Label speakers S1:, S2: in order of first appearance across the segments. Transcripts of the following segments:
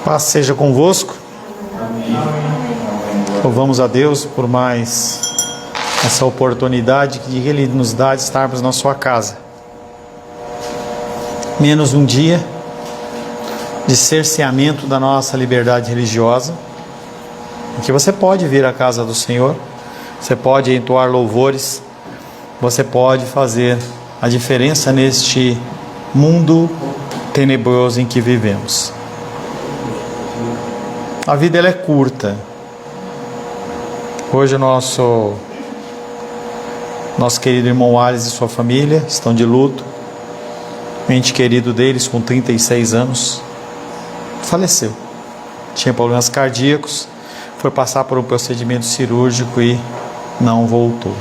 S1: Paz seja convosco. Louvamos a Deus por mais essa oportunidade que Ele nos dá de estarmos na sua casa. Menos um dia de cerceamento da nossa liberdade religiosa, em que você pode vir à casa do Senhor, você pode entoar louvores, você pode fazer a diferença neste mundo tenebroso em que vivemos. A vida ela é curta. Hoje o nosso querido irmão Ales e sua família estão de luto. Um ente querido deles, com 36 anos, faleceu. Tinha problemas cardíacos, foi passar por um procedimento cirúrgico e não voltou.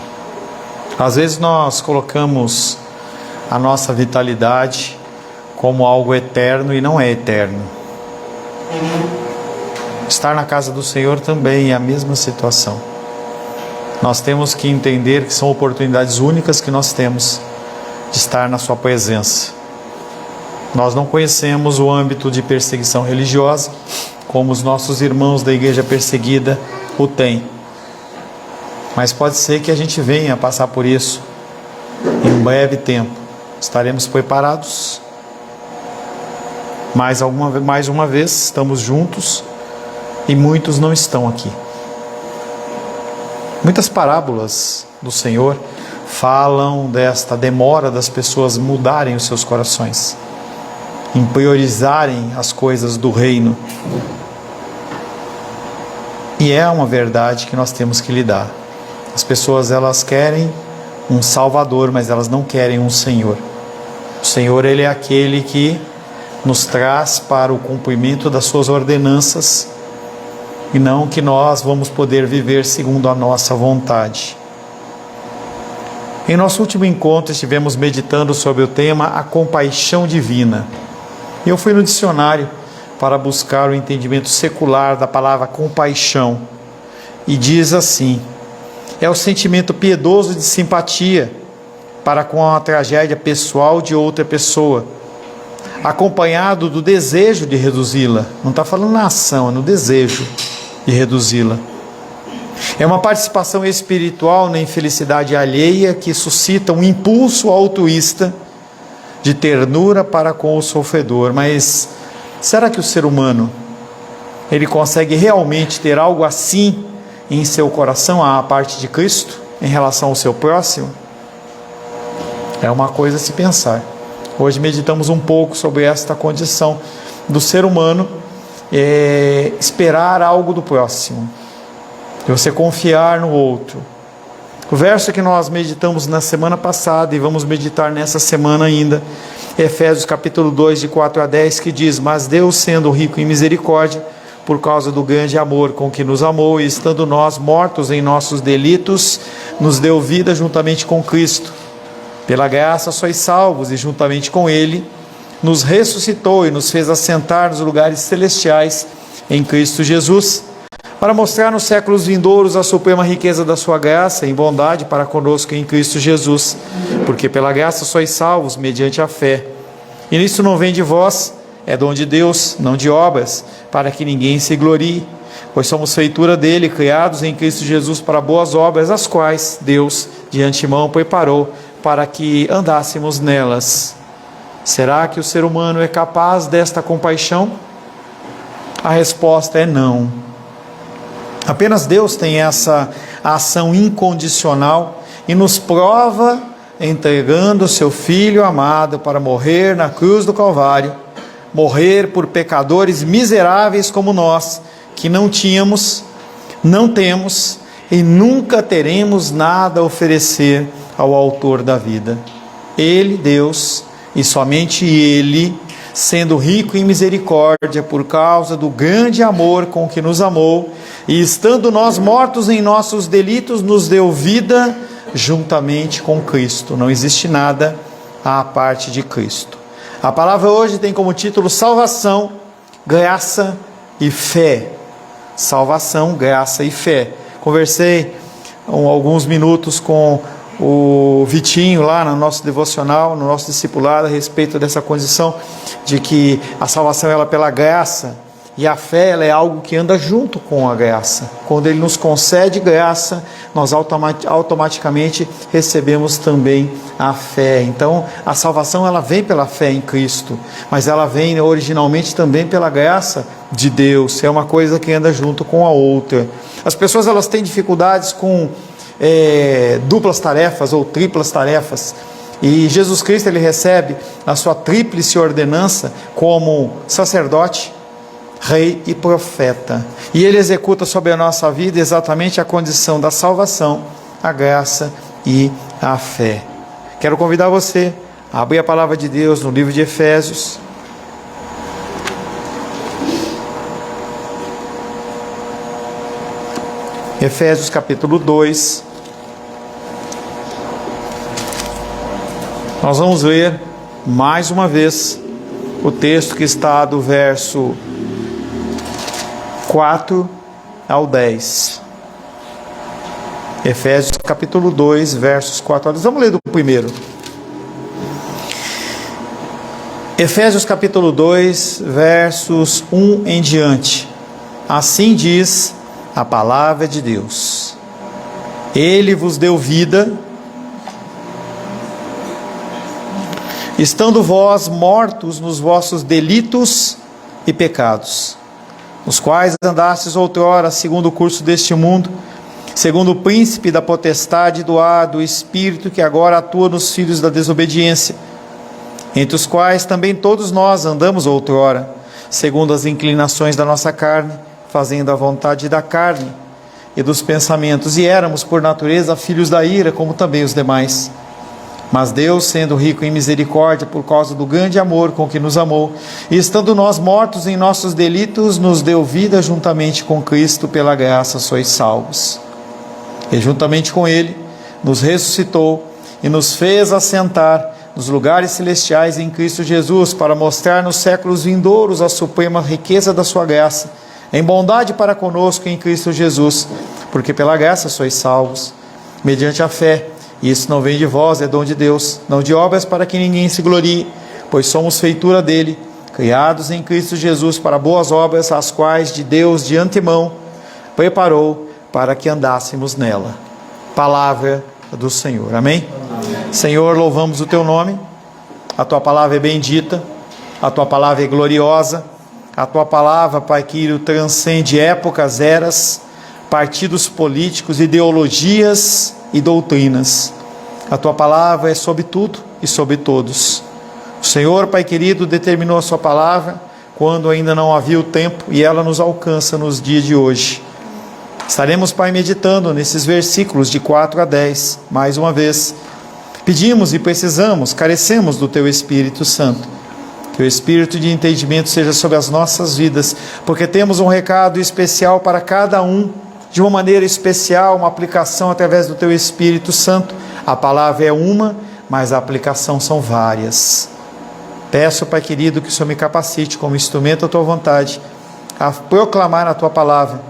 S1: Às vezes nós colocamos a nossa vitalidade como algo eterno e não é eterno. Estar na casa do Senhor também é a mesma situação. Nós temos que entender que são oportunidades únicas que nós temos de estar na sua presença. Nós não conhecemos o âmbito de perseguição religiosa como os nossos irmãos da igreja perseguida o têm. Mas pode ser que a gente venha passar por isso em um breve tempo. Estaremos preparados? Mais uma vez, estamos juntos e muitos não estão aqui. Muitas parábolas do Senhor falam desta demora das pessoas mudarem os seus corações, em priorizarem as coisas do reino. E é uma verdade que nós temos que lidar. As pessoas elas querem um Salvador, mas elas não querem um Senhor. O Senhor ele é aquele que nos traz para o cumprimento das suas ordenanças e não que nós vamos poder viver segundo a nossa vontade. Em nosso último encontro estivemos meditando sobre o tema a compaixão divina. Eu fui no dicionário para buscar o entendimento secular da palavra compaixão e diz assim: é o sentimento piedoso de simpatia para com a tragédia pessoal de outra pessoa, acompanhado do desejo de reduzi-la. Não está falando na ação, é no desejo de reduzi-la. É uma participação espiritual na infelicidade alheia que suscita um impulso altruísta de ternura para com o sofredor. Mas será que o ser humano ele consegue realmente ter algo assim em seu coração, à parte de Cristo, em relação ao seu próximo? É uma coisa a se pensar. Hoje meditamos um pouco sobre esta condição do ser humano, esperar algo do próximo, de você confiar no outro. O verso que nós meditamos na semana passada e vamos meditar nessa semana ainda, Efésios capítulo 2, de 4 a 10, que diz: mas Deus, sendo rico em misericórdia, por causa do grande amor com que nos amou, e estando nós mortos em nossos delitos, nos deu vida juntamente com Cristo. Pela graça sois salvos, e juntamente com Ele nos ressuscitou e nos fez assentar nos lugares celestiais em Cristo Jesus, para mostrar nos séculos vindouros a suprema riqueza da sua graça em bondade para conosco em Cristo Jesus. Porque pela graça sois salvos mediante a fé. E nisso não vem de vós, é dom de Deus, não de obras, para que ninguém se glorie. Pois somos feitura dele, criados em Cristo Jesus para boas obras, as quais Deus de antemão preparou para que andássemos nelas. Será que o ser humano é capaz desta compaixão? A resposta é não. Apenas Deus tem essa ação incondicional e nos prova entregando o seu Filho amado para morrer na cruz do Calvário, morrer por pecadores miseráveis como nós, que não tínhamos, não temos e nunca teremos nada a oferecer ao autor da vida. Ele, Deus, e somente Ele, sendo rico em misericórdia por causa do grande amor com que nos amou, e estando nós mortos em nossos delitos, nos deu vida juntamente com Cristo. Não existe nada à parte de Cristo. A palavra hoje tem como título salvação, graça e fé. Salvação, graça e fé. Conversei alguns minutos com o Vitinho lá no nosso devocional, no nosso discipulado, a respeito dessa condição de que a salvação ela é pela graça E a fé, ela é algo que anda junto com a graça. Quando Ele nos concede graça, nós automaticamente recebemos também a fé. Então, a salvação, ela vem pela fé em Cristo, mas ela vem originalmente também pela graça de Deus. É uma coisa que anda junto com a outra. As pessoas, elas têm dificuldades com duplas tarefas ou triplas tarefas. E Jesus Cristo, Ele recebe a sua tríplice ordenança como sacerdote, Rei e profeta, e Ele executa sobre a nossa vida exatamente a condição da salvação, a graça e a fé. Quero convidar você a abrir a palavra de Deus no livro de Efésios. Efésios capítulo 2. Nós vamos ler mais uma vez o texto que está do verso 4 ao 10. Efésios capítulo 2, versos 4 ao 10. Vamos ler do primeiro. Efésios capítulo 2, versos 1 em diante. Assim diz a palavra de Deus: Ele vos deu vida, estando vós mortos nos vossos delitos e pecados, os quais andastes outrora segundo o curso deste mundo, segundo o príncipe da potestade do ar, do espírito que agora atua nos filhos da desobediência, entre os quais também todos nós andamos outrora, segundo as inclinações da nossa carne, fazendo a vontade da carne e dos pensamentos, e éramos por natureza filhos da ira, como também os demais. Mas Deus, sendo rico em misericórdia, por causa do grande amor com que nos amou, e estando nós mortos em nossos delitos, nos deu vida juntamente com Cristo, pela graça sois salvos. E juntamente com Ele, nos ressuscitou e nos fez assentar nos lugares celestiais em Cristo Jesus, para mostrar nos séculos vindouros a suprema riqueza da sua graça, em bondade para conosco em Cristo Jesus, porque pela graça sois salvos, mediante a fé. E isso não vem de vós, é dom de Deus, não de obras para que ninguém se glorie, pois somos feitura dele, criados em Cristo Jesus para boas obras, as quais de Deus de antemão preparou para que andássemos nela. Palavra do Senhor. Amém? Amém. Senhor, louvamos o teu nome, a tua palavra é bendita, a tua palavra é gloriosa, a tua palavra, Pai querido, transcende épocas, eras, partidos políticos, ideologias e doutrinas. A tua palavra é sobre tudo e sobre todos. O Senhor, Pai querido, determinou a sua palavra quando ainda não havia o tempo, e ela nos alcança nos dias de hoje. Estaremos, Pai, meditando nesses versículos de 4 a 10, mais uma vez. Pedimos e precisamos, carecemos do teu Espírito Santo. Que o Espírito de entendimento seja sobre as nossas vidas, porque temos um recado especial para cada um, de uma maneira especial, uma aplicação através do teu Espírito Santo. A palavra é uma, mas a aplicação são várias. Peço, Pai querido, que o Senhor me capacite como instrumento da tua vontade, a proclamar a tua palavra,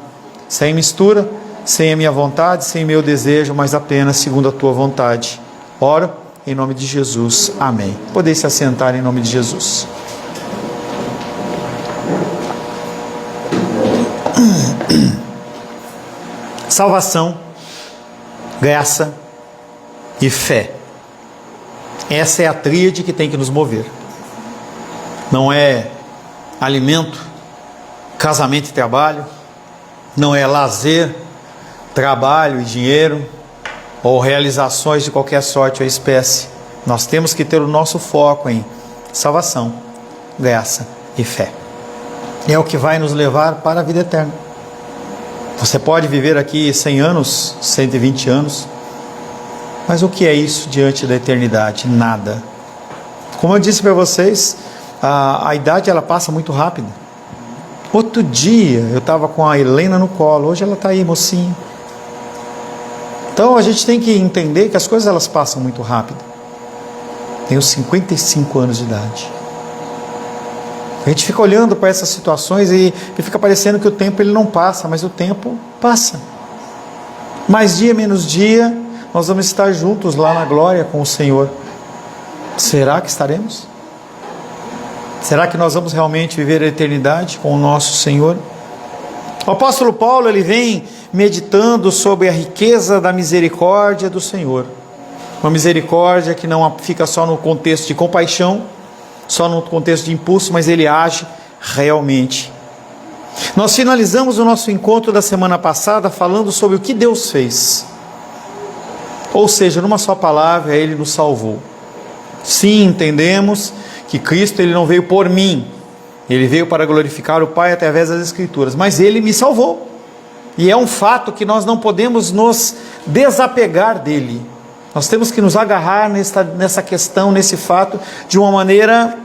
S1: sem mistura, sem a minha vontade, sem meu desejo, mas apenas segundo a tua vontade. Oro em nome de Jesus. Amém. Podem se assentar em nome de Jesus. Salvação, graça e fé. Essa é a tríade que tem que nos mover. Não é alimento, casamento e trabalho, não é lazer, trabalho e dinheiro, ou realizações de qualquer sorte ou espécie. Nós temos que ter o nosso foco em salvação, graça e fé. É o que vai nos levar para a vida eterna. Você pode viver aqui 100 anos, 120 anos, mas o que é isso diante da eternidade? Nada. Como eu disse para vocês, a idade ela passa muito rápido. Outro dia eu estava com a Helena no colo, hoje ela está aí, mocinha. Então a gente tem que entender que as coisas elas passam muito rápido. Tenho 55 anos de idade. A gente fica olhando para essas situações e fica parecendo que o tempo ele não passa, mas o tempo passa. Mais dia, menos dia, nós vamos estar juntos lá na glória com o Senhor. Será que estaremos? Será que nós vamos realmente viver a eternidade com o nosso Senhor? O apóstolo Paulo, ele vem meditando sobre a riqueza da misericórdia do Senhor. Uma misericórdia que não fica só no contexto de compaixão, só no contexto de impulso, mas ele age realmente. Nós finalizamos o nosso encontro da semana passada falando sobre o que Deus fez. Ou seja, numa só palavra, Ele nos salvou. Sim, entendemos que Cristo, Ele não veio por mim, Ele veio para glorificar o Pai através das Escrituras, mas Ele me salvou. E é um fato que nós não podemos nos desapegar dele. Nós temos que nos agarrar nessa questão, nesse fato, de uma maneira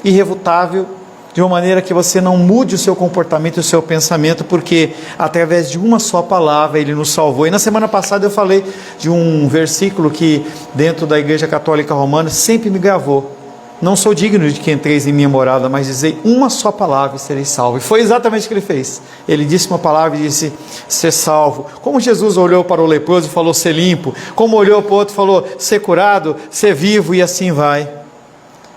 S1: irrefutável, de uma maneira que você não mude o seu comportamento e o seu pensamento, porque através de uma só palavra Ele nos salvou. E na semana passada eu falei de um versículo que dentro da Igreja Católica Romana sempre me gravou. Não sou digno de que entreis em minha morada, mas dizei uma só palavra e sereis salvo. E foi exatamente o que Ele fez. Ele disse uma palavra e disse, ser salvo. Como Jesus olhou para o leproso e falou, ser limpo. Como olhou para o outro e falou, ser curado, ser vivo, e assim vai.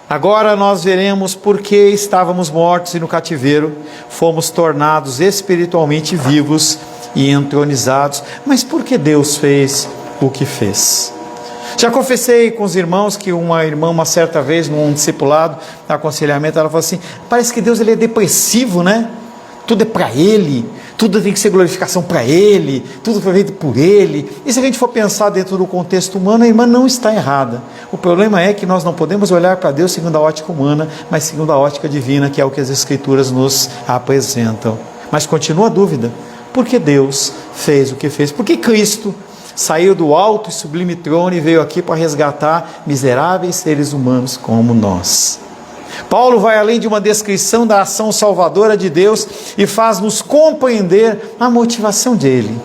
S1: Agora nós veremos por que estávamos mortos e no cativeiro fomos tornados espiritualmente vivos e entronizados. Mas por que Deus fez o que fez? Já confessei com os irmãos que uma irmã, uma certa vez, num discipulado, aconselhamento, ela falou assim, parece que Deus ele é depressivo, né? Tudo é para Ele, tudo tem que ser glorificação para Ele, tudo foi feito por Ele. E se a gente for pensar dentro do contexto humano, a irmã não está errada. O problema é que nós não podemos olhar para Deus segundo a ótica humana, mas segundo a ótica divina, que é o que as Escrituras nos apresentam. Mas continua a dúvida, por que Deus fez o que fez? Por que Cristo saiu do alto e sublime trono e veio aqui para resgatar miseráveis seres humanos como nós? Paulo vai além de uma descrição da ação salvadora de Deus e faz-nos compreender a motivação dele.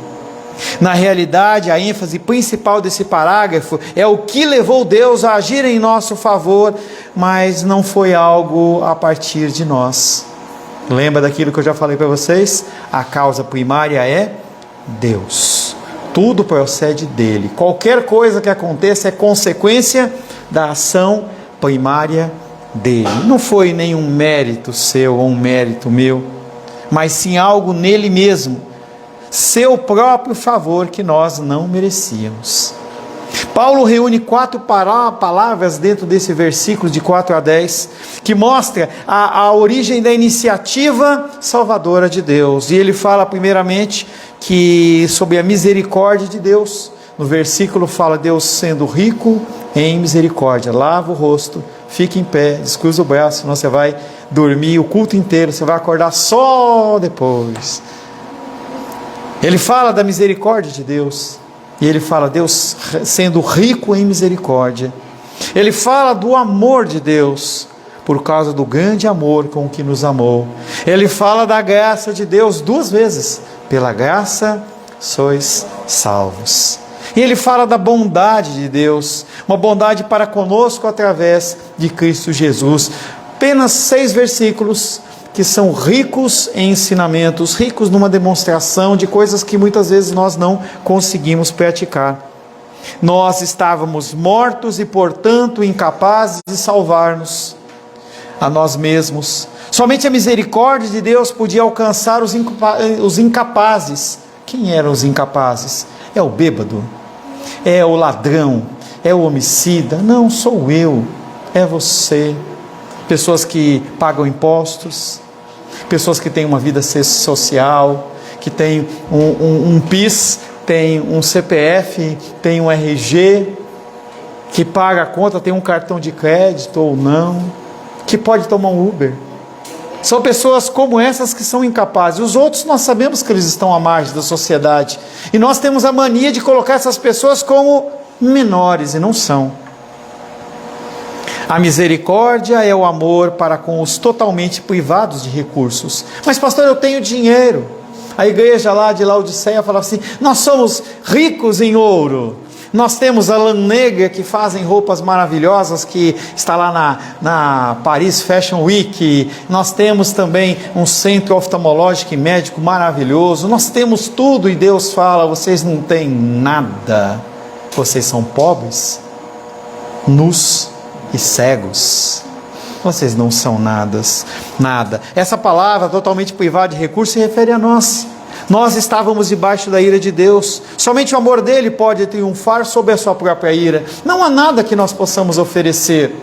S1: Na realidade, a ênfase principal desse parágrafo é o que levou Deus a agir em nosso favor, mas não foi algo a partir de nós. Lembra daquilo que eu já falei para vocês? A causa primária é Deus. Tudo procede dele. Qualquer coisa que aconteça é consequência da ação primária dele. Não foi nenhum mérito seu ou um mérito meu, mas sim algo nele mesmo, seu próprio favor que nós não merecíamos. Paulo reúne 4 palavras dentro desse versículo de 4 a 10, que mostra a origem da iniciativa salvadora de Deus. E ele fala primeiramente que sobre a misericórdia de Deus. No versículo fala Deus sendo rico em misericórdia. Lava o rosto, fique em pé, descruza o braço, senão você vai dormir o culto inteiro, você vai acordar só depois. Ele fala da misericórdia de Deus. E ele fala Deus sendo rico em misericórdia. Ele fala do amor de Deus, por causa do grande amor com que nos amou. Ele fala da graça de Deus 2 vezes. Pela graça sois salvos. E ele fala da bondade de Deus, uma bondade para conosco através de Cristo Jesus. Apenas 6 versículos que são ricos em ensinamentos, ricos numa demonstração de coisas que muitas vezes nós não conseguimos praticar. Nós estávamos mortos e, portanto, incapazes de salvar-nos a nós mesmos. Somente a misericórdia de Deus podia alcançar os incapazes. Quem eram os incapazes? É o bêbado? É o ladrão? É o homicida? Não, sou eu, é você. Pessoas que pagam impostos, pessoas que têm uma vida social, que têm um PIS, tem um CPF, tem um RG, que paga a conta, tem um cartão de crédito ou não, que pode tomar um Uber. São pessoas como essas que são incapazes. Os outros nós sabemos que eles estão à margem da sociedade. E nós temos a mania de colocar essas pessoas como menores, e não são. A misericórdia é o amor para com os totalmente privados de recursos. Mas pastor, eu tenho dinheiro. A igreja lá de Laodiceia fala assim, nós somos ricos em ouro. Nós temos a lã negra que fazem roupas maravilhosas, que está lá na Paris Fashion Week. Nós temos também um centro oftalmológico e médico maravilhoso. Nós temos tudo e Deus fala, vocês não têm nada. Vocês são pobres, nus e cegos. vocês não são nada. Essa palavra totalmente privada de recursos se refere a nós. Nós estávamos debaixo da ira de Deus. Somente o amor dele pode triunfar sobre a sua própria ira. Não há nada que nós possamos oferecer.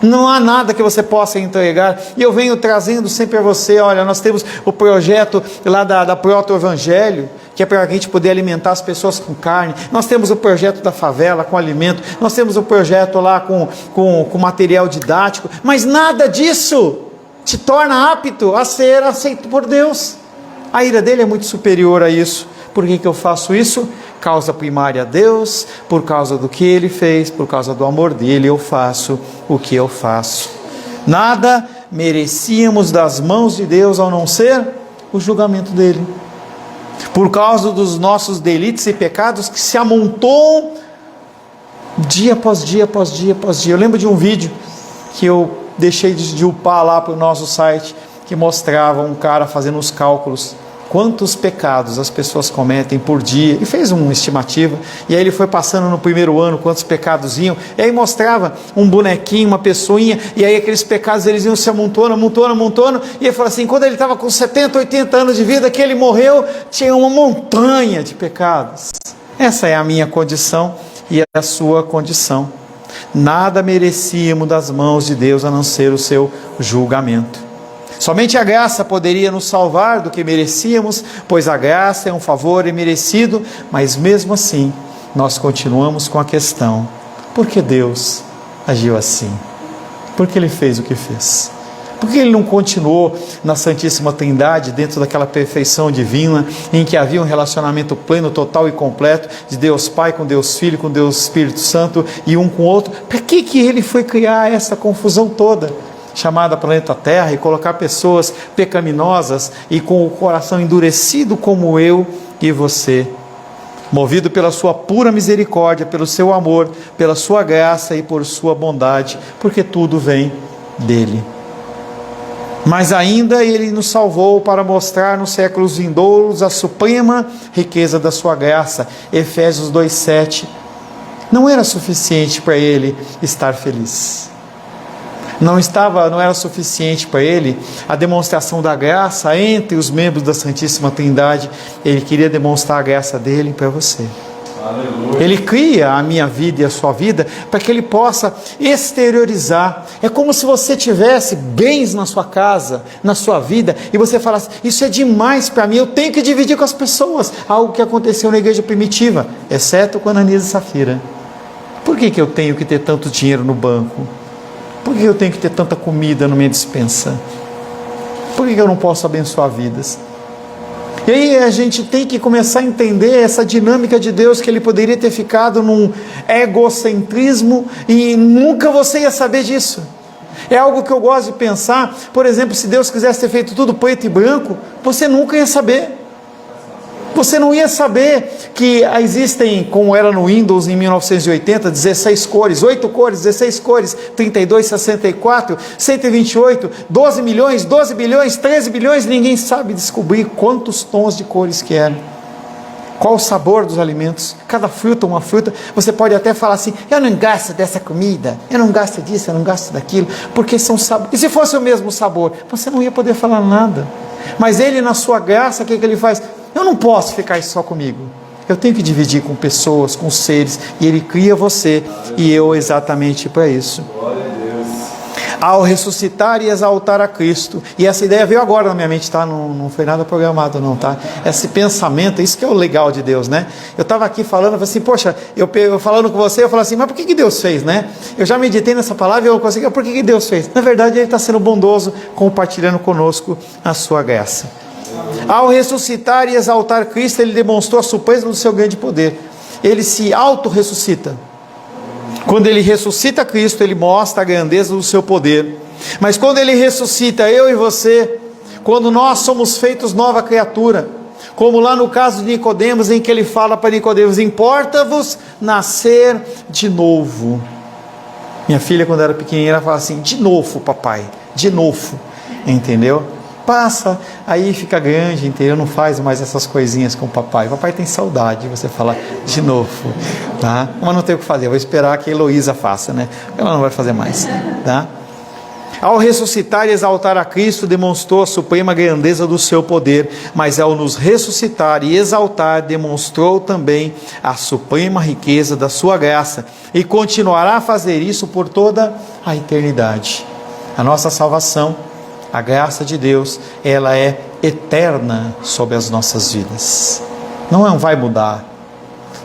S1: Não há nada que você possa entregar. E eu venho trazendo sempre a você, olha, nós temos o projeto lá da Proto-Evangelho, que é para a gente poder alimentar as pessoas com carne. Nós temos o projeto da favela com alimento. Nós temos o projeto lá com material didático. Mas nada disso te torna apto a ser aceito por Deus. A ira dele é muito superior a isso. Por que eu faço isso? Causa primária a Deus, por causa do que ele fez, por causa do amor dele, eu faço o que eu faço. Nada merecíamos das mãos de Deus, ao não ser o julgamento dele. Por causa dos nossos delitos e pecados que se amontoam dia após dia, após dia, após dia. Eu lembro de um vídeo que eu deixei de upar lá para o nosso site, que mostrava um cara fazendo os cálculos, quantos pecados as pessoas cometem por dia, e fez uma estimativa, e aí ele foi passando no primeiro ano quantos pecados iam, e aí mostrava um bonequinho, uma pessoinha, e aí aqueles pecados eles iam se amontoando, e ele falou assim, quando ele estava com 70, 80 anos de vida, que ele morreu, tinha uma montanha de pecados. Essa é a minha condição e a sua condição. Nada merecíamos das mãos de Deus a não ser o seu julgamento. Somente a graça poderia nos salvar do que merecíamos, pois a graça é um favor imerecido, mas mesmo assim, nós continuamos com a questão, por que Deus agiu assim? Por que Ele fez o que fez? Por que Ele não continuou na Santíssima Trindade, dentro daquela perfeição divina, em que havia um relacionamento pleno, total e completo, de Deus Pai com Deus Filho, com Deus Espírito Santo, e um com o outro? Para que Ele foi criar essa confusão toda? Chamada planeta Terra, e colocar pessoas pecaminosas e com o coração endurecido como eu e você, movido pela sua pura misericórdia, pelo seu amor, pela sua graça e por sua bondade, porque tudo vem dele. Mas ainda ele nos salvou para mostrar nos séculos vindouros a suprema riqueza da sua graça. Efésios 2:7. Não era suficiente para ele estar feliz. Não era suficiente para ele a demonstração da graça entre os membros da Santíssima Trindade. Ele queria demonstrar a graça dele para você. Aleluia. Ele cria a minha vida e a sua vida para que ele possa exteriorizar. É como se você tivesse bens na sua casa, na sua vida, e você falasse, isso é demais para mim, eu tenho que dividir com as pessoas. Algo que aconteceu na igreja primitiva, exceto com Ananias e Safira. Por que eu tenho que ter tanto dinheiro no banco? Por que eu tenho que ter tanta comida na minha despensa? Por que eu não posso abençoar vidas? E aí a gente tem que começar a entender essa dinâmica de Deus, que Ele poderia ter ficado num egocentrismo e nunca você ia saber disso. É algo que eu gosto de pensar. Por exemplo, se Deus quisesse ter feito tudo preto e branco, você nunca ia saber. Você não ia saber que existem, como era no Windows em 1980, 16 cores, 8 cores, 16 cores, 32, 64, 128, 12 milhões, 12 bilhões, 13 bilhões, ninguém sabe descobrir quantos tons de cores que eram. Qual o sabor dos alimentos, cada fruta uma fruta. Você pode até falar assim, eu não gosto dessa comida, eu não gosto disso, eu não gosto daquilo, porque são sabores. E se fosse o mesmo sabor, você não ia poder falar nada. Mas Ele, na sua graça, o que Ele faz? Eu não posso ficar só comigo, eu tenho que dividir com pessoas, com seres, e Ele cria você e eu exatamente para isso. Glória a Deus. Ao ressuscitar e exaltar a Cristo, e essa ideia veio agora na minha mente, tá? Não foi nada programado não, tá? Esse pensamento, isso que é o legal de Deus, né? Eu estava aqui falando, eu falei assim, poxa, eu falando com você, eu falo assim, mas por que Deus fez, né? Eu já meditei nessa palavra e eu consegui, por que Deus fez? Na verdade, Ele está sendo bondoso, compartilhando conosco a sua graça. Ao ressuscitar e exaltar Cristo, Ele demonstrou a suprema do seu grande poder. Ele se auto-ressuscita. Quando Ele ressuscita Cristo, Ele mostra a grandeza do seu poder. Mas quando Ele ressuscita eu e você, quando nós somos feitos nova criatura, como lá no caso de Nicodemos, em que Ele fala para Nicodemos, importa-vos nascer de novo. Minha filha, quando era pequenininha, ela fala assim, de novo, papai, de novo, entendeu? Passa, aí fica grande, entendeu? Não faz mais essas coisinhas com o papai. O papai tem saudade, você fala de novo, tá? Mas não tem o que fazer, eu vou esperar que a Heloísa faça, né? Ela não vai fazer mais, tá? Ao ressuscitar e exaltar a Cristo, demonstrou a suprema grandeza do seu poder, mas ao nos ressuscitar e exaltar, demonstrou também a suprema riqueza da sua graça, e continuará a fazer isso por toda a eternidade. A nossa salvação, a graça de Deus, ela é eterna sobre as nossas vidas. Não vai mudar.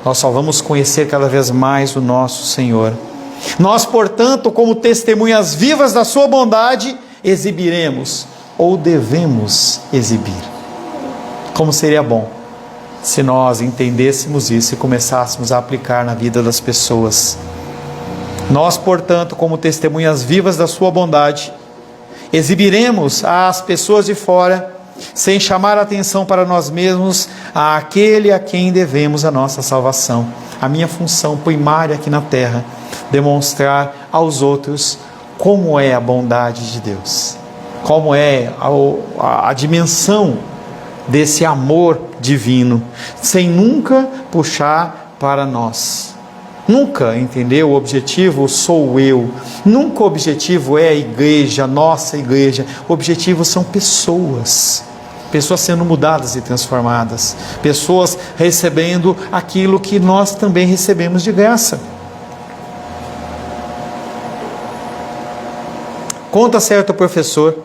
S1: Nós só vamos conhecer cada vez mais o nosso Senhor. Nós, portanto, como testemunhas vivas da sua bondade, exibiremos, ou devemos exibir. Como seria bom se nós entendêssemos isso e começássemos a aplicar na vida das pessoas. Nós, portanto, como testemunhas vivas da sua bondade, exibiremos às pessoas de fora, sem chamar a atenção para nós mesmos, àquele a quem devemos a nossa salvação. A minha função primária aqui na terra, demonstrar aos outros como é a bondade de Deus, como é a dimensão desse amor divino, sem nunca puxar para nós. Nunca, entendeu? O objetivo sou eu. Nunca o objetivo é a igreja, nossa igreja. O objetivo são pessoas. Pessoas sendo mudadas e transformadas. Pessoas recebendo aquilo que nós também recebemos de graça. Conta certo professor,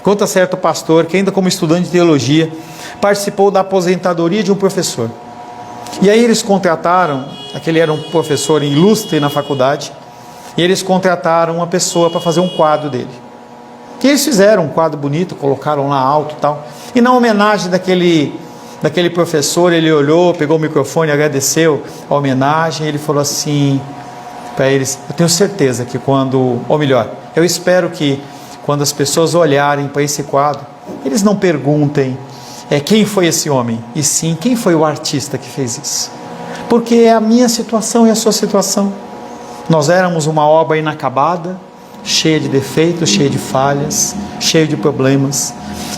S1: conta certo pastor, que ainda como estudante de teologia, participou da aposentadoria de um professor. E aí eles contrataram, aquele era um professor ilustre na faculdade, e eles contrataram uma pessoa para fazer um quadro dele. E eles fizeram um quadro bonito, colocaram lá alto e tal. E na homenagem daquele professor, ele olhou, pegou o microfone, agradeceu a homenagem, e ele falou assim para eles: eu tenho certeza que eu espero que quando as pessoas olharem para esse quadro, eles não perguntem quem foi esse homem, e sim quem foi o artista que fez isso. Porque é a minha situação e a sua situação. Nós éramos uma obra inacabada, cheia de defeitos, cheia de falhas, cheia de problemas.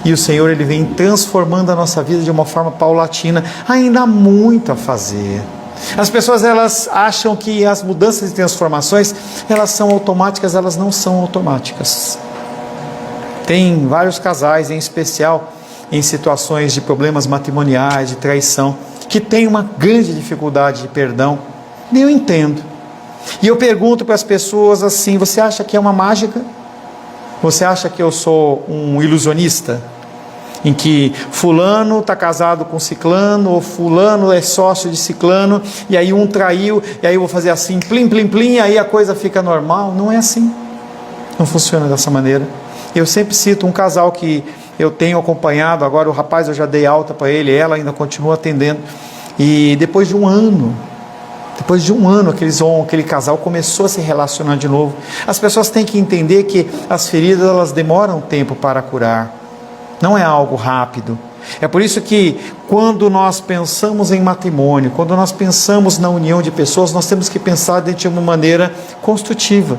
S1: E o Senhor, Ele vem transformando a nossa vida de uma forma paulatina. Ainda há muito a fazer. As pessoas, elas acham que as mudanças e transformações, elas são automáticas. Elas não são automáticas. Tem vários casais, em especial em situações de problemas matrimoniais, de traição, que têm uma grande dificuldade de perdão. Nem eu entendo. E eu pergunto para as pessoas assim: você acha que é uma mágica? Você acha que eu sou um ilusionista? Em que fulano está casado com ciclano, ou fulano é sócio de ciclano, e aí um traiu, e aí eu vou fazer assim, plim, plim, plim, e aí a coisa fica normal. Não é assim. Não funciona dessa maneira. Eu sempre cito um casal que eu tenho acompanhado. Agora o rapaz, eu já dei alta para ele, ela ainda continua atendendo. E depois de um ano, aquele casal começou a se relacionar de novo. As pessoas têm que entender que as feridas, elas demoram tempo para curar. Não é algo rápido. É por isso que quando nós pensamos em matrimônio, quando nós pensamos na união de pessoas, nós temos que pensar de uma maneira construtiva.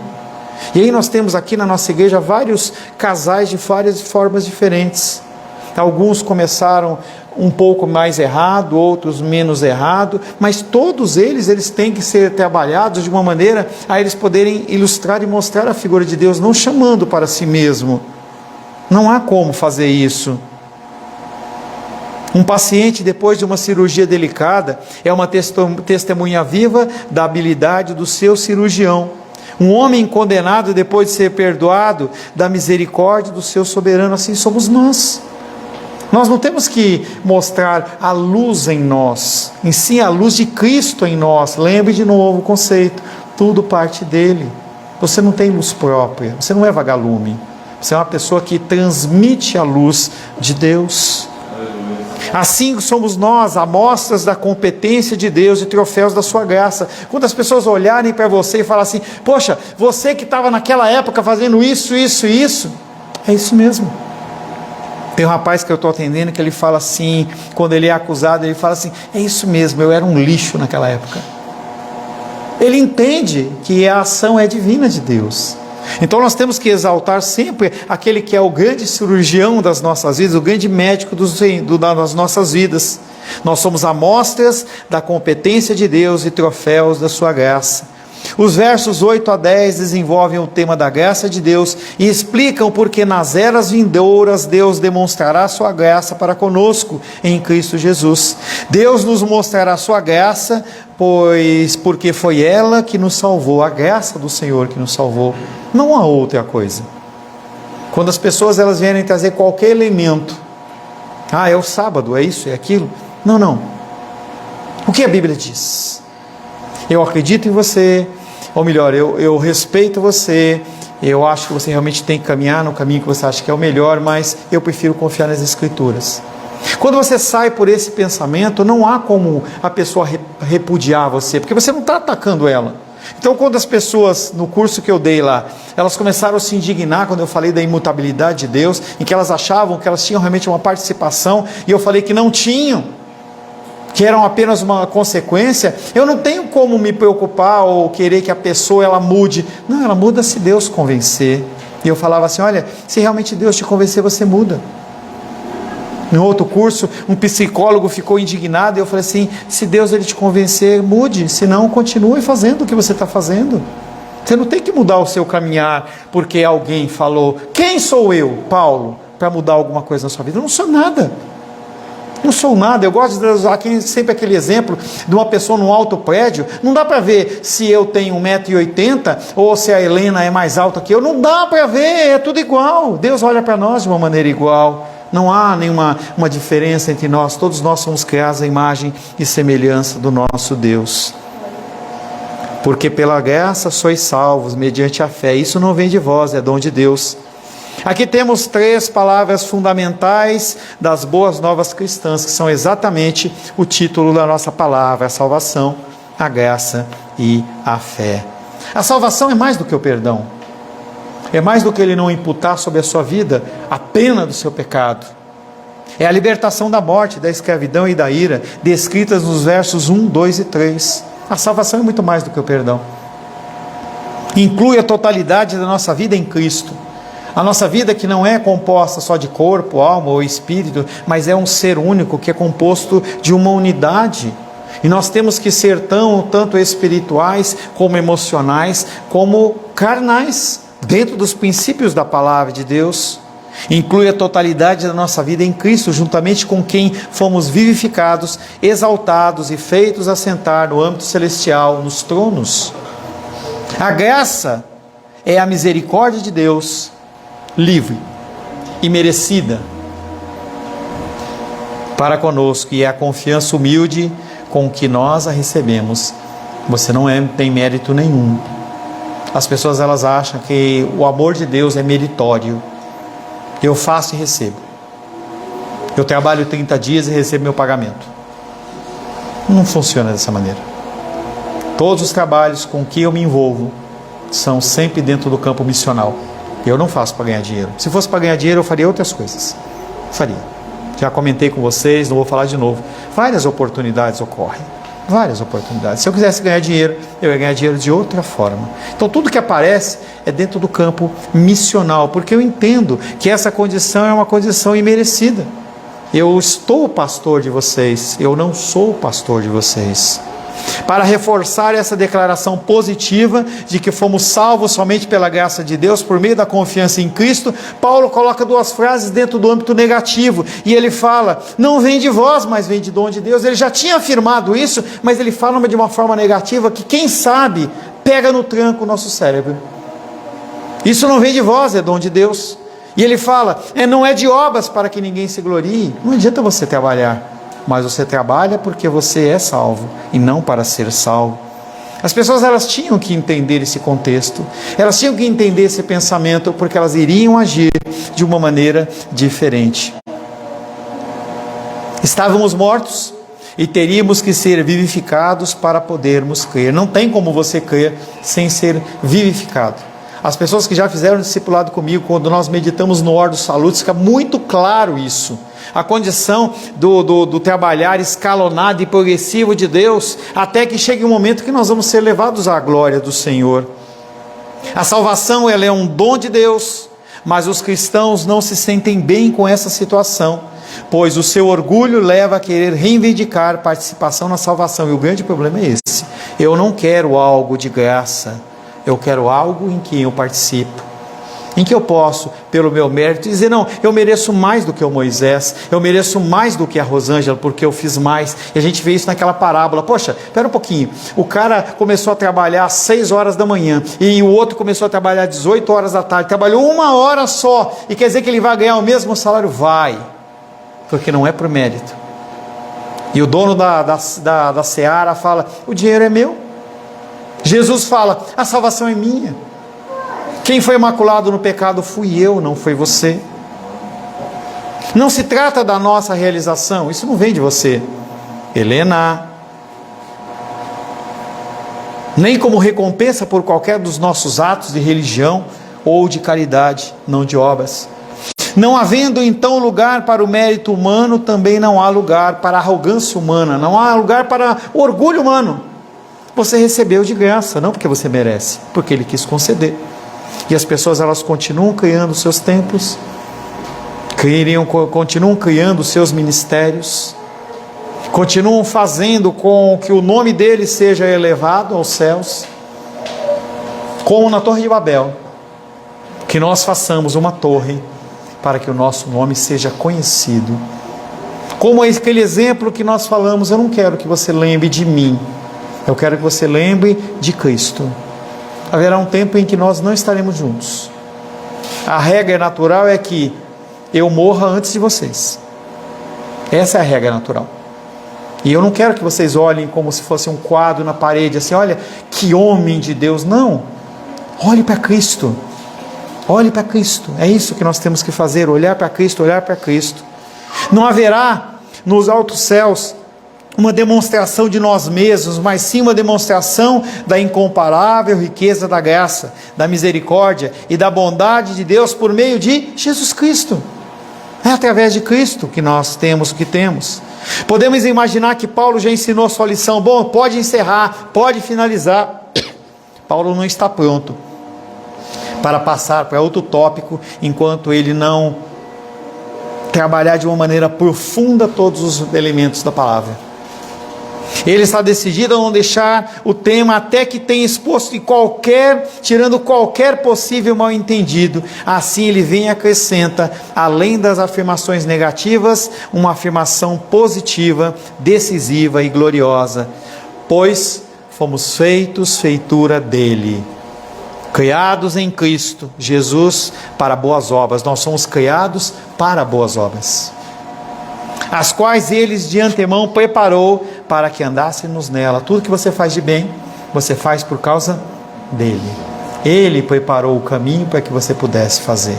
S1: E aí nós temos aqui na nossa igreja vários casais de várias formas diferentes. Alguns começaram um pouco mais errado, outros menos errado, mas todos eles têm que ser trabalhados de uma maneira a eles poderem ilustrar e mostrar a figura de Deus, não chamando para si mesmo. Não há como fazer isso. Um paciente, depois de uma cirurgia delicada, é uma testemunha viva da habilidade do seu cirurgião. Um homem condenado, depois de ser perdoado, da misericórdia do seu soberano. Assim somos nós. Nós não temos que mostrar a luz em nós, em si a luz de Cristo em nós. Lembre de novo o conceito: tudo parte dele. Você não tem luz própria, você não é vagalume. Você é uma pessoa que transmite a luz de Deus. Assim somos nós, amostras da competência de Deus e troféus da sua graça. Quando as pessoas olharem para você e falar assim: poxa, você que estava naquela época fazendo isso, isso e isso, é isso mesmo. Tem um rapaz que eu estou atendendo que ele fala assim, quando ele é acusado, ele fala assim: é isso mesmo, eu era um lixo naquela época. Ele entende que a ação é divina de Deus. Então nós temos que exaltar sempre aquele que é o grande cirurgião das nossas vidas, o grande médico das nossas vidas. Nós somos amostras da competência de Deus e troféus da sua graça. Os versos 8 a 10 desenvolvem o tema da graça de Deus e explicam porque nas eras vindouras Deus demonstrará sua graça para conosco em Cristo Jesus. Deus nos mostrará sua graça, porque foi ela que nos salvou, a graça do Senhor que nos salvou, não há outra coisa. Quando as pessoas elas vierem trazer qualquer elemento, é o sábado, é isso, é aquilo, não. O que a Bíblia diz? Eu acredito em você, ou melhor, eu respeito você, eu acho que você realmente tem que caminhar no caminho que você acha que é o melhor, mas eu prefiro confiar nas Escrituras. Quando você sai por esse pensamento, não há como a pessoa repudiar você, porque você não está atacando ela. Então, quando as pessoas, no curso que eu dei lá, elas começaram a se indignar quando eu falei da imutabilidade de Deus, em que elas achavam que elas tinham realmente uma participação, e eu falei que não tinham, que eram apenas uma consequência, eu não tenho como me preocupar ou querer que a pessoa ela mude. Não, ela muda se Deus convencer. E eu falava assim, olha, se realmente Deus te convencer, você muda. No outro curso, um psicólogo ficou indignado e eu falei assim, se Deus ele te convencer, mude, senão continue fazendo o que você está fazendo. Você não tem que mudar o seu caminhar porque alguém falou. Quem sou eu, Paulo, para mudar alguma coisa na sua vida? Eu não sou nada. Não sou nada. Eu gosto de usar sempre aquele exemplo de uma pessoa num alto prédio. Não dá para ver se eu tenho 1,80 m ou se a Helena é mais alta que eu. Não dá para ver, é tudo igual. Deus olha para nós de uma maneira igual. Não há nenhuma diferença entre nós. Todos nós somos criados à imagem e semelhança do nosso Deus. Porque pela graça sois salvos mediante a fé. Isso não vem de vós, é dom de Deus. Aqui temos 3 palavras fundamentais das boas novas cristãs, que são exatamente o título da nossa palavra: a salvação, a graça e a fé. A salvação é mais do que o perdão. É mais do que ele não imputar sobre a sua vida a pena do seu pecado. É a libertação da morte, da escravidão e da ira, descritas nos versos 1, 2 e 3. A salvação é muito mais do que o perdão. Inclui a totalidade da nossa vida em Cristo. A nossa vida que não é composta só de corpo, alma ou espírito, mas é um ser único que é composto de uma unidade. E nós temos que ser tanto espirituais, como emocionais, como carnais, dentro dos princípios da palavra de Deus. Inclui a totalidade da nossa vida em Cristo, juntamente com quem fomos vivificados, exaltados e feitos assentar no âmbito celestial, nos tronos. A graça é a misericórdia de Deus, livre e merecida para conosco, e é a confiança humilde com que nós a recebemos. Você não tem mérito nenhum. As pessoas elas acham que o amor de Deus é meritório. Eu faço e recebo. Eu trabalho 30 dias e recebo meu pagamento. Não funciona dessa maneira. Todos os trabalhos com que eu me envolvo são sempre dentro do campo missional. Eu não faço para ganhar dinheiro. Se fosse para ganhar dinheiro, eu faria outras coisas. Faria. Já comentei com vocês, não vou falar de novo. Várias oportunidades ocorrem. Várias oportunidades. Se eu quisesse ganhar dinheiro, eu ia ganhar dinheiro de outra forma. Então tudo que aparece é dentro do campo missional, porque eu entendo que essa condição é uma condição imerecida. Eu estou o pastor de vocês, eu não sou o pastor de vocês. Para reforçar essa declaração positiva de que fomos salvos somente pela graça de Deus, por meio da confiança em Cristo, Paulo coloca 2 frases dentro do âmbito negativo, e ele fala, não vem de vós, mas vem de dom de Deus. Ele já tinha afirmado isso, mas ele fala de uma forma negativa, que quem sabe, pega no tranco o nosso cérebro. Isso não vem de vós, é dom de Deus. E ele fala, não é de obras para que ninguém se glorie. Não adianta você trabalhar, mas você trabalha porque você é salvo e não para ser salvo. As pessoas elas tinham que entender esse contexto, elas tinham que entender esse pensamento, porque elas iriam agir de uma maneira diferente. Estávamos mortos e teríamos que ser vivificados para podermos crer. Não tem como você crer sem ser vivificado. As pessoas que já fizeram discipulado comigo, quando nós meditamos no Ordo Salutis, fica muito claro isso. A condição do trabalhar escalonado e progressivo de Deus, até que chegue um momento que nós vamos ser levados à glória do Senhor. A salvação ela é um dom de Deus, mas os cristãos não se sentem bem com essa situação, pois o seu orgulho leva a querer reivindicar participação na salvação, e o grande problema é esse. Eu não quero algo de graça, eu quero algo em que eu participo, em que eu posso, pelo meu mérito, dizer, não, eu mereço mais do que o Moisés, eu mereço mais do que a Rosângela, porque eu fiz mais. E a gente vê isso naquela parábola. Poxa, espera um pouquinho, o cara começou a trabalhar às 6 horas da manhã, e o outro começou a trabalhar às 18 horas da tarde, trabalhou 1 hora só, e quer dizer que ele vai ganhar o mesmo salário? Vai, porque não é por mérito. E o dono da seara fala, o dinheiro é meu. Jesus fala, a salvação é minha. Quem foi imaculado no pecado fui eu, não foi você. Não se trata da nossa realização, isso não vem de você, Helena, nem como recompensa por qualquer dos nossos atos de religião ou de caridade, não de obras. Não havendo então lugar para o mérito humano, também não há lugar para a arrogância humana, não há lugar para o orgulho humano. Você recebeu de graça, não porque você merece, porque Ele quis conceder. E as pessoas, elas continuam criando seus templos, continuam criando seus ministérios, continuam fazendo com que o nome dele seja elevado aos céus, como na Torre de Babel, que nós façamos uma torre para que o nosso nome seja conhecido. Como aquele exemplo que nós falamos, eu não quero que você lembre de mim, eu quero que você lembre de Cristo. Haverá um tempo em que nós não estaremos juntos. A regra natural é que eu morra antes de vocês. Essa é a regra natural. E eu não quero que vocês olhem como se fosse um quadro na parede, assim, olha, que homem de Deus. Não. Olhe para Cristo. Olhe para Cristo. É isso que nós temos que fazer, olhar para Cristo, olhar para Cristo. Não haverá nos altos céus uma demonstração de nós mesmos, mas sim uma demonstração da incomparável riqueza da graça, da misericórdia e da bondade de Deus por meio de Jesus Cristo. É através de Cristo que nós temos o que temos. Podemos imaginar que Paulo já ensinou sua lição. Bom, pode encerrar, pode finalizar. Paulo não está pronto para passar para outro tópico, enquanto ele não trabalhar de uma maneira profunda todos os elementos da palavra. Ele está decidido a não deixar o tema até que tenha exposto tirando qualquer possível mal entendido. Assim ele vem e acrescenta, além das afirmações negativas, uma afirmação positiva, decisiva e gloriosa. Pois fomos feitura dele, criados em Cristo Jesus para boas obras. Nós somos criados para boas obras, as quais ele de antemão preparou para que andássemos nela. Tudo que você faz de bem, você faz por causa dele. Ele preparou o caminho para que você pudesse fazer.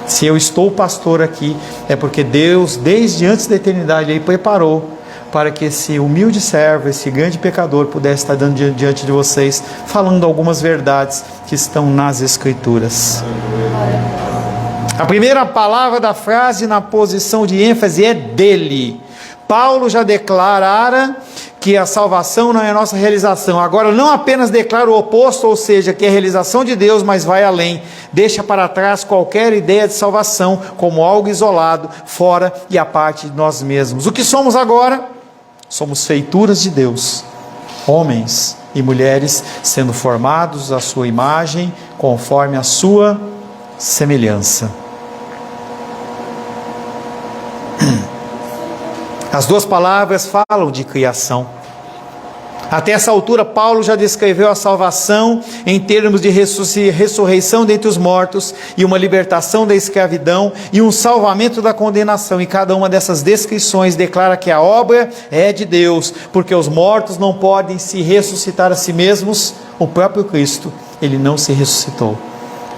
S1: Se eu estou pastor aqui, é porque Deus, desde antes da eternidade, Ele preparou para que esse humilde servo, esse grande pecador, pudesse estar dando diante de vocês, falando algumas verdades que estão nas Escrituras. A primeira palavra da frase na posição de ênfase é dele. Paulo já declarara que a salvação não é a nossa realização. Agora não apenas declara o oposto, ou seja, que é a realização de Deus, mas vai além. Deixa para trás qualquer ideia de salvação como algo isolado, fora e à parte de nós mesmos. O que somos agora? Somos feituras de Deus, homens e mulheres sendo formados à sua imagem, conforme a sua semelhança. As duas palavras falam de criação. Até essa altura, Paulo já descreveu a salvação em termos de ressurreição dentre os mortos e uma libertação da escravidão e um salvamento da condenação. E cada uma dessas descrições declara que a obra é de Deus, porque os mortos não podem se ressuscitar a si mesmos. O próprio Cristo, Ele não se ressuscitou.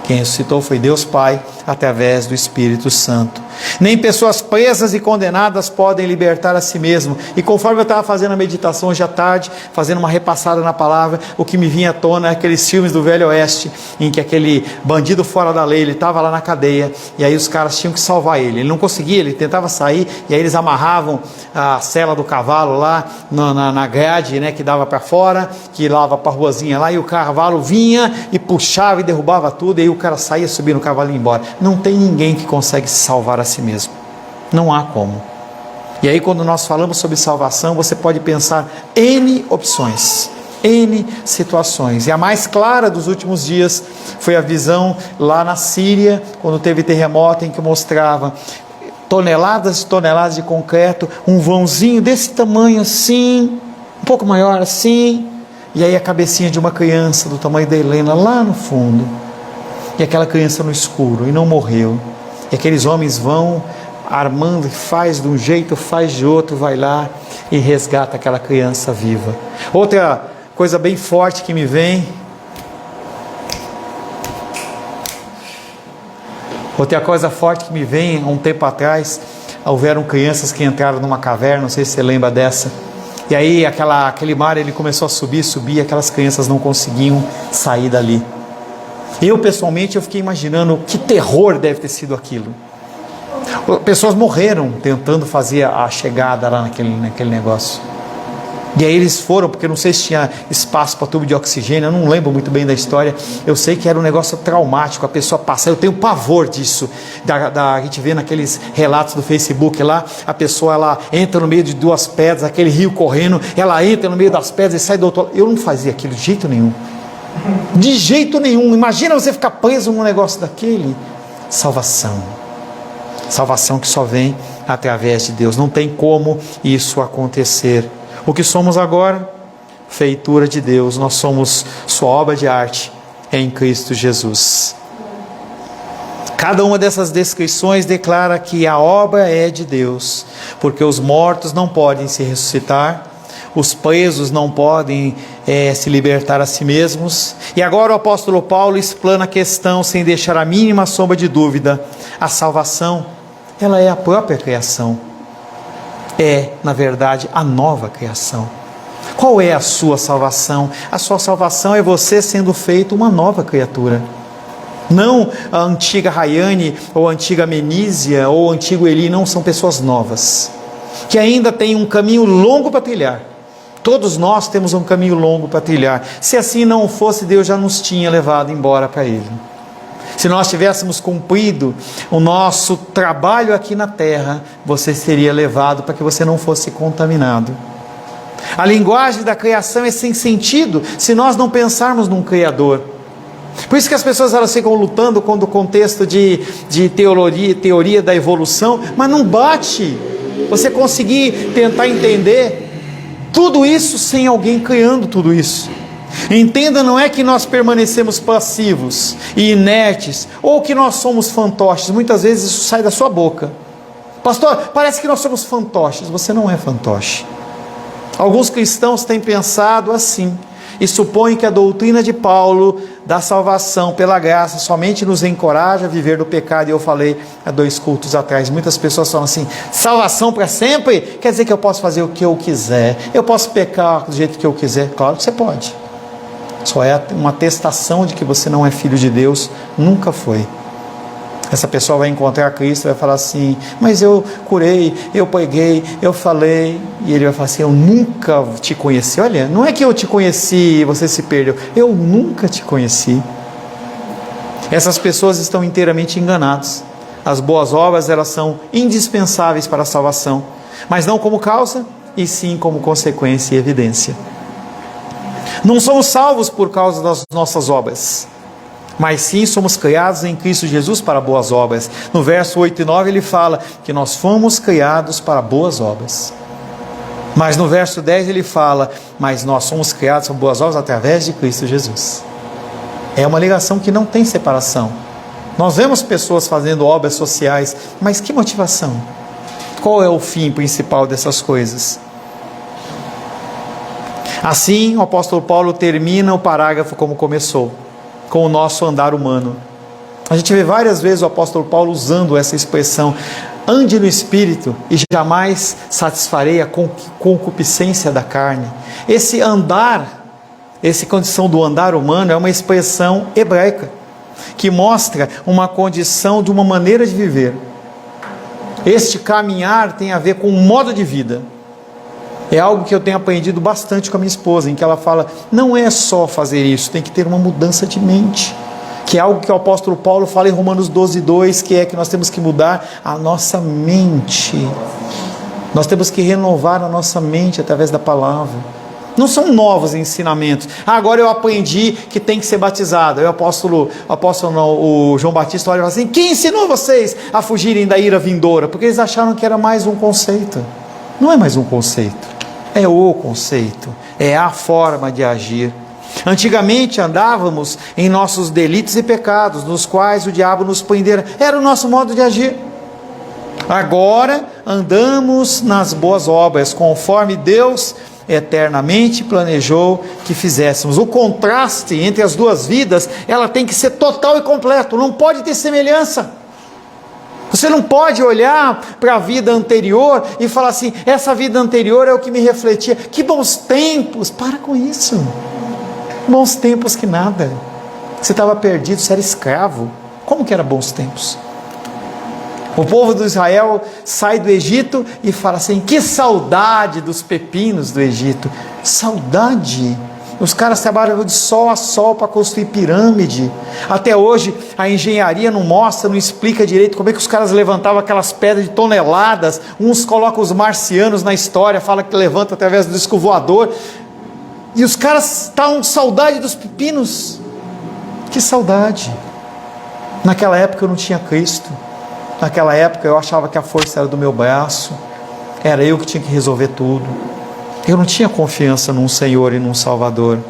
S1: Quem ressuscitou foi Deus Pai, através do Espírito Santo. Nem pessoas presas e condenadas podem libertar a si mesmo. E conforme eu estava fazendo a meditação hoje à tarde, fazendo uma repassada na palavra, o que me vinha à tona é aqueles filmes do Velho Oeste, em que aquele bandido fora da lei, ele estava lá na cadeia, e aí os caras tinham que salvar ele. Ele não conseguia, ele tentava sair, e aí eles amarravam a sela do cavalo lá na grade, né, que dava para fora, que dava para a ruazinha lá, e o cavalo vinha e puxava e derrubava tudo, e aí o cara saía, subia no cavalo e ia embora. Não tem ninguém que consegue se salvar a si mesmo. Não há como. E aí quando nós falamos sobre salvação, você pode pensar N opções, N situações. E a mais clara dos últimos dias foi a visão lá na Síria, quando teve terremoto, em que mostrava toneladas e toneladas de concreto, um vãozinho desse tamanho assim, um pouco maior assim, e aí a cabecinha de uma criança do tamanho da Helena lá no fundo, e aquela criança no escuro, e não morreu. E aqueles homens vão armando, faz de um jeito, faz de outro, vai lá e resgata aquela criança viva. Outra coisa bem forte que me vem, outra coisa forte que me vem, há um tempo atrás, houveram crianças que entraram numa caverna, não sei se você lembra dessa, e aí aquele mar ele começou a subir, e aquelas crianças não conseguiam sair dali. Eu pessoalmente, eu fiquei imaginando que terror deve ter sido aquilo. Pessoas morreram tentando fazer a chegada lá naquele negócio. E aí eles foram, porque não sei se tinha espaço para tubo de oxigênio, eu não lembro muito bem da história. Eu sei que era um negócio traumático, a pessoa passa, eu tenho pavor disso. A gente vê naqueles relatos do Facebook lá, a pessoa ela entra no meio de duas pedras, aquele rio correndo, ela entra no meio das pedras e sai do outro lado. Eu não fazia aquilo de jeito nenhum. De jeito nenhum. Imagina você ficar preso num negócio daquele. Salvação que só vem através de Deus. Não tem como isso acontecer. O que somos agora? Feitura de Deus. Nós somos sua obra de arte em Cristo Jesus. Cada uma dessas descrições declara que a obra é de Deus, porque os mortos não podem se ressuscitar, os presos não podem se libertar a si mesmos. E agora o apóstolo Paulo explana a questão sem deixar a mínima sombra de dúvida. A salvação, ela é a própria criação. É, na verdade, a nova criação. Qual é a sua salvação? A sua salvação é você sendo feito uma nova criatura. Não a antiga Rayane, ou a antiga Menísia, ou o antigo Eli, não são pessoas novas, que ainda têm um caminho longo para trilhar. Todos nós temos um caminho longo para trilhar. Se assim não fosse, Deus já nos tinha levado embora para Ele. Se nós tivéssemos cumprido o nosso trabalho aqui na terra, você seria levado para que você não fosse contaminado. A linguagem da criação é sem sentido se nós não pensarmos num Criador. Por isso que as pessoas elas ficam lutando com o contexto de teoria da evolução, mas não bate você conseguir tentar entender tudo isso sem alguém criando tudo isso. Entenda, não é que nós permanecemos passivos e inertes, ou que nós somos fantoches. Muitas vezes isso sai da sua boca. Pastor, parece que nós somos fantoches. Você não é fantoche. Alguns cristãos têm pensado assim, e supõem que a doutrina de Paulo da salvação pela graça somente nos encoraja a viver do pecado. E eu falei há 2 cultos atrás, muitas pessoas falam assim: salvação para sempre? Quer dizer que eu posso fazer o que eu quiser, eu posso pecar do jeito que eu quiser? Claro que você pode. Só é uma atestação de que você não é filho de Deus, nunca foi. Essa pessoa vai encontrar Cristo e vai falar assim: mas eu curei, eu preguei, eu falei. E ele vai falar assim: eu nunca te conheci. Olha, não é que eu te conheci e você se perdeu, eu nunca te conheci. Essas pessoas estão inteiramente enganadas. As boas obras, elas são indispensáveis para a salvação, mas não como causa, e sim como consequência e evidência. Não somos salvos por causa das nossas obras, mas sim somos criados em Cristo Jesus para boas obras. No verso 8 e 9 ele fala que nós fomos criados para boas obras. Mas no verso 10 ele fala: mas nós somos criados para boas obras através de Cristo Jesus. É uma ligação que não tem separação. Nós vemos pessoas fazendo obras sociais, mas que motivação? Qual é o fim principal dessas coisas? Assim, o apóstolo Paulo termina o parágrafo como começou, com o nosso andar humano. A gente vê várias vezes o apóstolo Paulo usando essa expressão: ande no Espírito e jamais satisfarei a concupiscência da carne. Esse andar, essa condição do andar humano é uma expressão hebraica, que mostra uma condição de uma maneira de viver. Este caminhar tem a ver com um modo de vida. É algo que eu tenho aprendido bastante com a minha esposa, em que ela fala: não é só fazer isso, tem que ter uma mudança de mente, que é algo que o apóstolo Paulo fala em Romanos 12:2, que é que nós temos que mudar a nossa mente, nós temos que renovar a nossa mente através da palavra. Não são novos ensinamentos. Agora eu aprendi que tem que ser batizado. Aí o João Batista olha e fala assim: quem ensinou vocês a fugirem da ira vindoura? Porque eles acharam que era mais um conceito. Não é mais um conceito, é o conceito, é a forma de agir. Antigamente andávamos em nossos delitos e pecados, nos quais o diabo nos prendera. Era o nosso modo de agir. Agora andamos nas boas obras, conforme Deus eternamente planejou que fizéssemos. O contraste entre as duas vidas, ela tem que ser total e completo, não pode ter semelhança. Você não pode olhar para a vida anterior e falar assim: essa vida anterior é o que me refletia, que bons tempos. Para com isso. Bons tempos que nada. Você estava perdido, você era escravo. Como que era bons tempos? O povo de Israel sai do Egito e fala assim: que saudade dos pepinos do Egito. Saudade. Os caras trabalham de sol a sol para construir pirâmide. Até hoje a engenharia não mostra, não explica direito como é que os caras levantavam aquelas pedras de toneladas. Uns colocam os marcianos na história, fala que levanta através do disco voador. E os caras estavam com saudade dos pepinos. Que saudade. Naquela época eu não tinha Cristo. Naquela época eu achava que a força era do meu braço, era eu que tinha que resolver tudo. Eu não tinha confiança num Senhor e num Salvador.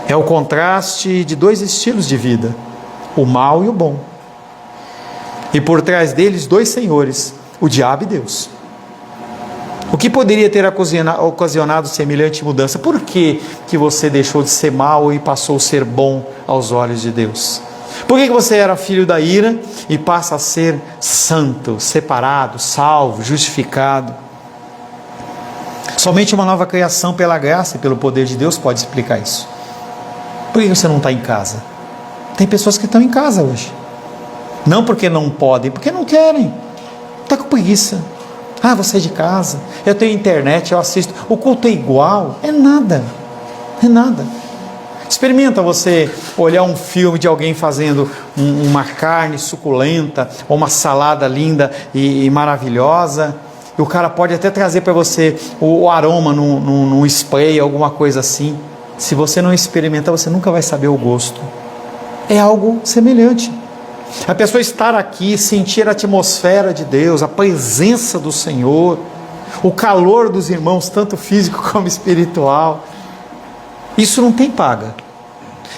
S1: É o contraste de dois estilos de vida, o mal e o bom. E por trás deles dois senhores, o diabo e Deus. O que poderia ter ocasionado semelhante mudança? Por que você deixou de ser mal e passou a ser bom aos olhos de Deus? Por que você era filho da ira e passa a ser santo, separado, salvo, justificado? Somente uma nova criação pela graça e pelo poder de Deus pode explicar isso. Por que você não está em casa? Tem pessoas que estão em casa hoje. Não porque não podem, porque não querem. Está com preguiça. Ah, vou sair de casa, eu tenho internet, eu assisto. O culto é igual, é nada. É nada. Experimenta você olhar um filme de alguém fazendo uma carne suculenta, ou uma salada linda e maravilhosa, e o cara pode até trazer para você o aroma num spray, alguma coisa assim. Se você não experimentar, você nunca vai saber o gosto. É algo semelhante. A pessoa estar aqui, sentir a atmosfera de Deus, a presença do Senhor, o calor dos irmãos, tanto físico como espiritual, isso não tem paga.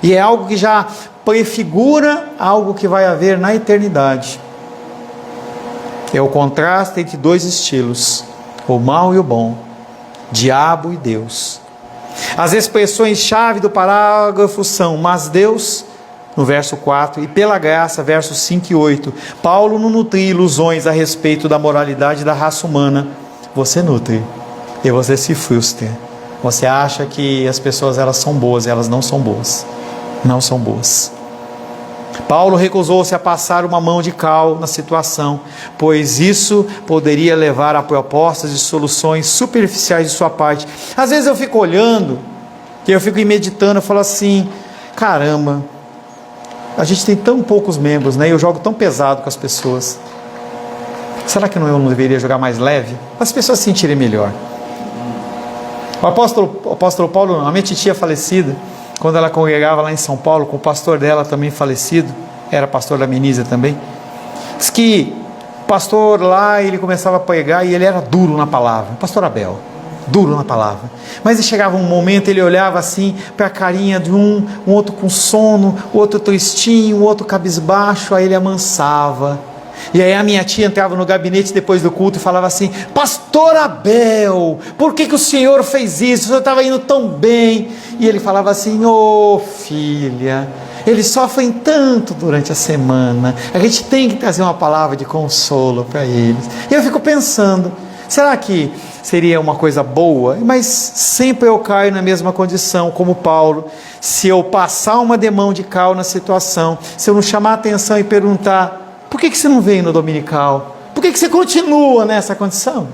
S1: E é algo que já prefigura algo que vai haver na eternidade. É o contraste entre dois estilos, o mal e o bom, diabo e Deus. As expressões-chave do parágrafo são: mas Deus, no verso 4, e pela graça, versos 5 e 8. Paulo não nutre ilusões a respeito da moralidade da raça humana. Você nutre e você se frustra. Você acha que as pessoas elas são boas, elas não são boas. Não são boas. Paulo recusou-se a passar uma mão de cal na situação, pois isso poderia levar a propostas de soluções superficiais de sua parte. Às vezes eu fico olhando, e eu fico meditando, eu falo assim: caramba, a gente tem tão poucos membros, né? Eu jogo tão pesado com as pessoas. Será que eu não deveria jogar mais leve? Para as pessoas se sentirem melhor. O apóstolo Paulo, a minha titia falecida, quando ela congregava lá em São Paulo, com o pastor dela também falecido, era pastor da Menísia também, diz que o pastor lá, ele começava a pregar e ele era duro na palavra, o pastor Abel, duro na palavra, mas chegava um momento, ele olhava assim para a carinha de um outro com sono, o outro tristinho, o outro cabisbaixo, aí ele amansava. E aí a minha tia entrava no gabinete depois do culto e falava assim: pastor Abel, por que o senhor fez isso? O senhor estava indo tão bem. E ele falava assim: ô filha, eles sofrem tanto durante a semana, a gente tem que trazer uma palavra de consolo para eles. E eu fico pensando, será que seria uma coisa boa? Mas sempre eu caio na mesma condição como Paulo. Se eu passar uma demão de cal na situação, se eu não chamar a atenção e perguntar: por que você não veio no dominical? Por que você continua nessa condição?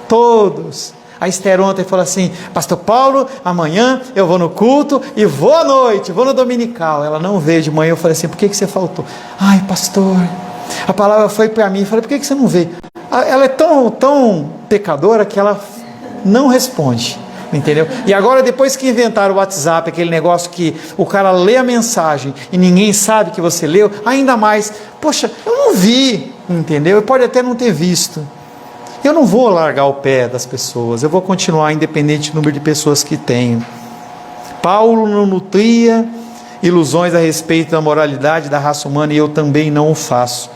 S1: Todos. A Esther ontem falou assim: pastor Paulo, amanhã eu vou no culto e vou à noite, vou no dominical. Ela não veio de manhã. Eu falei assim: por que você faltou? Ai, pastor, a palavra foi para mim. Eu falei: por que você não veio? Ela é tão pecadora que ela não responde. Entendeu? E agora, depois que inventaram o WhatsApp, aquele negócio que o cara lê a mensagem e ninguém sabe que você leu, ainda mais, poxa, eu não vi, entendeu? Pode até não ter visto. Eu não vou largar o pé das pessoas, eu vou continuar independente do número de pessoas que tenho. Paulo não nutria ilusões a respeito da moralidade da raça humana e eu também não o faço.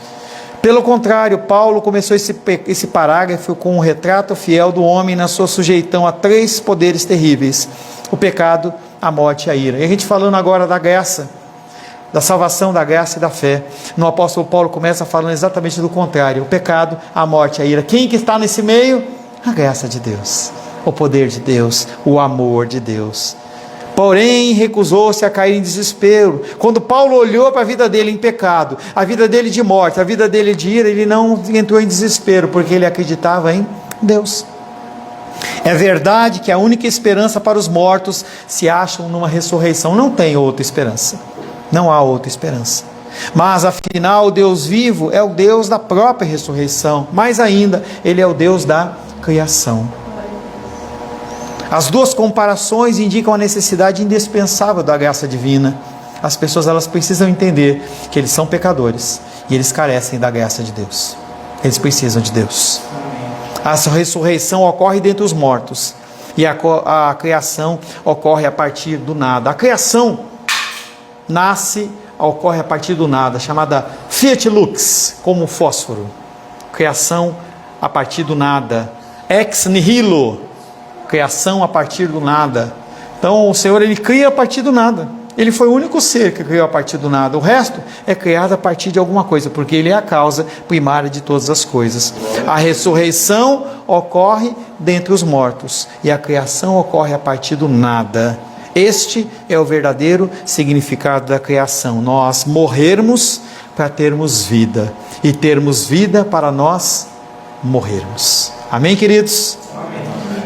S1: Pelo contrário, Paulo começou esse parágrafo com um retrato fiel do homem na sua sujeição a 3 poderes terríveis: o pecado, a morte e a ira. E a gente falando agora da graça, da salvação, da graça e da fé. No apóstolo Paulo começa falando exatamente do contrário: o pecado, a morte e a ira. Quem que está nesse meio? A graça de Deus, o poder de Deus, o amor de Deus. Porém, recusou-se a cair em desespero. Quando Paulo olhou para a vida dele em pecado, a vida dele de morte, a vida dele de ira, ele não entrou em desespero, porque ele acreditava em Deus. É verdade que a única esperança para os mortos se acham numa ressurreição. Não tem outra esperança. Não há outra esperança. Mas afinal, o Deus vivo é o Deus da própria ressurreição. Mais ainda, Ele é o Deus da criação. As 2 comparações indicam a necessidade indispensável da graça divina. As pessoas, elas precisam entender que eles são pecadores e eles carecem da graça de Deus. Eles precisam de Deus. A ressurreição ocorre dentre os mortos e a criação ocorre a partir do nada. A criação ocorre a partir do nada, chamada fiat lux, como fósforo. Criação a partir do nada, ex nihilo. Criação a partir do nada. Então o Senhor, Ele cria a partir do nada. Ele foi o único ser que criou a partir do nada. O resto é criado a partir de alguma coisa, porque Ele é a causa primária de todas as coisas. A ressurreição ocorre dentre os mortos e a criação ocorre a partir do nada. Este é o verdadeiro significado da criação: nós morrermos para termos vida, e termos vida para nós morrermos. Amém, queridos?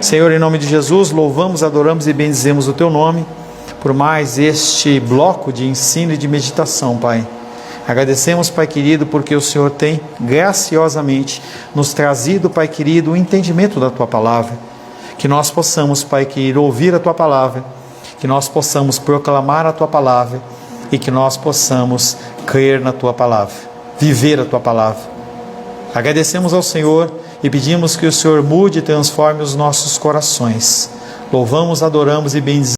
S1: Senhor, em nome de Jesus, louvamos, adoramos e bendizemos o Teu nome por mais este bloco de ensino e de meditação, Pai. Agradecemos, Pai querido, porque o Senhor tem graciosamente nos trazido, Pai querido, o entendimento da Tua palavra. Que nós possamos, Pai querido, ouvir a Tua palavra, que nós possamos proclamar a Tua palavra e que nós possamos crer na Tua palavra, viver a Tua palavra. Agradecemos ao Senhor e pedimos que o Senhor mude e transforme os nossos corações. Louvamos, adoramos e bendizemos